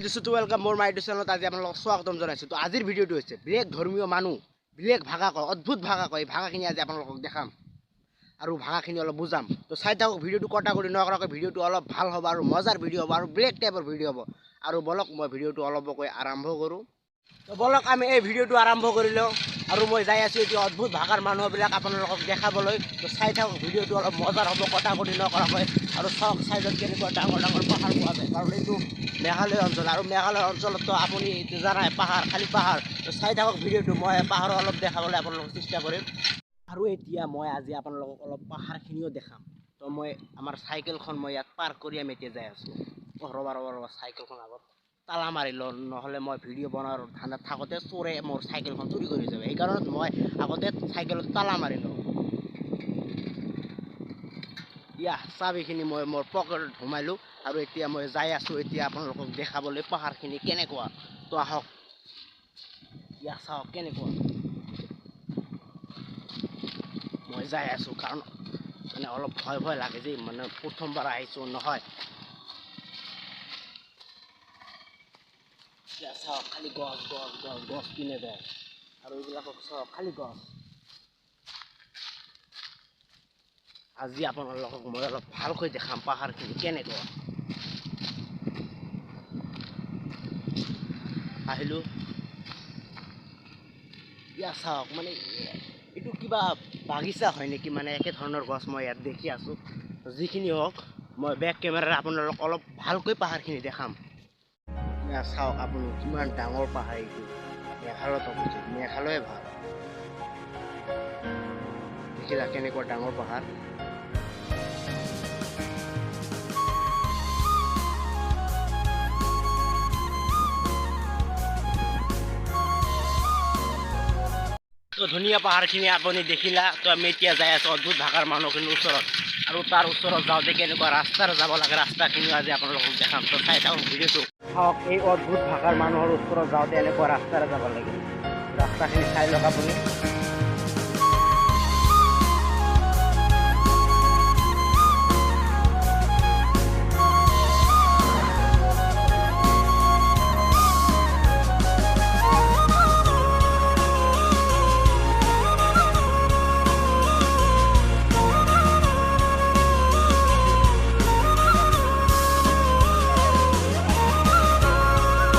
দিছোঁ two welcome মোৰ মাই চেনেলত আজি আপোনালোকক স্বাগতম জনাইছোঁ। তো আজিৰ ভিডিঅ'টো হৈছে বেলেগ ধৰ্মীয় মানুহ বেলেগ ভাষা কয়, অদ্ভুত ভাষা কয়। এই ভাষাখিনি আজি আপোনালোকক দেখাম আৰু ভাষাখিনি অলপ বুজাম। তো চাই থাকক, ভিডিঅ'টো কটা কৰি নকৰাকৈ ভিডিঅ'টো অলপ ভাল হ'ব আৰু মজাৰ ভিডিঅ' হ'ব আৰু বেলেগ টাইপৰ ভিডিঅ' হ'ব। আৰু বলক মই ভিডিঅ'টো অলপকৈ আৰম্ভ কৰোঁ। তো বলক আমি এই ভিডিঅ'টো আৰম্ভ কৰি লওঁ। আৰু মই যাই আছোঁ এতিয়া অদ্ভুত ভাষাৰ মানুহবিলাক আপোনালোকক দেখাবলৈ। তো চাই থাকক, ভিডিঅ'টো অলপ মজাৰ হ'ব কটা কৰি নকৰাকৈ। আৰু চাওক চাইডত কেনেকুৱা ডাঙৰ ডাঙৰ পাহাৰ পোৱা যায়, কাৰণ এইটো মেঘালয় অঞ্চল আৰু মেঘালয় অঞ্চলততো আপুনি জানাই পাহাৰ, খালি পাহাৰ। তো চাই থাকক ভিডিঅ'টো, মই পাহাৰো অলপ দেখাবলৈ আপোনালোকক চেষ্টা কৰিম। আৰু এতিয়া মই আজি আপোনালোকক অলপ পাহাৰখিনিও দেখাম। তো মই আমাৰ চাইকেলখন মই ইয়াত পাৰ্ক কৰি আমি এতিয়া যাই আছোঁ। ৰ'বা চাইকেলখন আগত তালা মাৰি লওঁ, নহ'লে মই ভিডিঅ' বনোৱাৰ ধান্দাত থাকোঁতে চোৰে মোৰ চাইকেলখন চুৰি কৰি যাব। সেইকাৰণে মই আগতে চাইকেলত তালা মাৰি লওঁ। চাবিখিনি মই মোৰ পকেটত সোমালোঁ আৰু এতিয়া মই যাই আছোঁ এতিয়া আপোনালোকক দেখাবলৈ পাহাৰখিনি কেনেকুৱা। তো আহক, চাওক কেনেকুৱা মই যাই আছোঁ, কাৰণ মানে অলপ ভয় ভয় লাগে যে, মানে প্ৰথমবাৰ আহিছোঁ নহয়। চাওক খালি গছ গছ গছ গছ কিনে যায় আৰু এইবিলাকক চাওক খালি গছ। আজি আপোনালোকক মই অলপ ভালকৈ দেখাম পাহাৰখিনি কেনেকুৱা। আহিলোঁ, চাওক মানে এইটো কিবা বাগিচা হয় নেকি, মানে একে ধৰণৰ গছ মই ইয়াত দেখি আছোঁ। যিখিনি হওক, মই বেক কেমেৰাৰে আপোনালোকক অলপ ভালকৈ পাহাৰখিনি দেখাম। চাওক আপুনি কিমান ডাঙৰ পাহাৰ এইটো। মেঘালয়ত অৱস্থিত, মেঘালয়ে ভাল। দেখিলা কেনেকুৱা ডাঙৰ পাহাৰ। তো ধুনীয়া পাহাৰখিনি আপুনি দেখিলা। তো আমি এতিয়া যাই আছোঁ অদ্ভুত ভাষাৰ মানুহখিনিৰ ওচৰত, আৰু তাৰ ওচৰত যাওঁতে কেনেকুৱা ৰাস্তাৰে যাব লাগে ৰাস্তাখিনিও আজি আপোনালোকক দেখাম। তো চাই থাকক ভিডিঅ'টো। চাওক এই অদ্ভুত ভাষাৰ মানুহৰ ওচৰত যাওঁতে এনেকুৱা ৰাস্তাৰে যাব লাগে, ৰাস্তাখিনি চাই লওক আপুনি।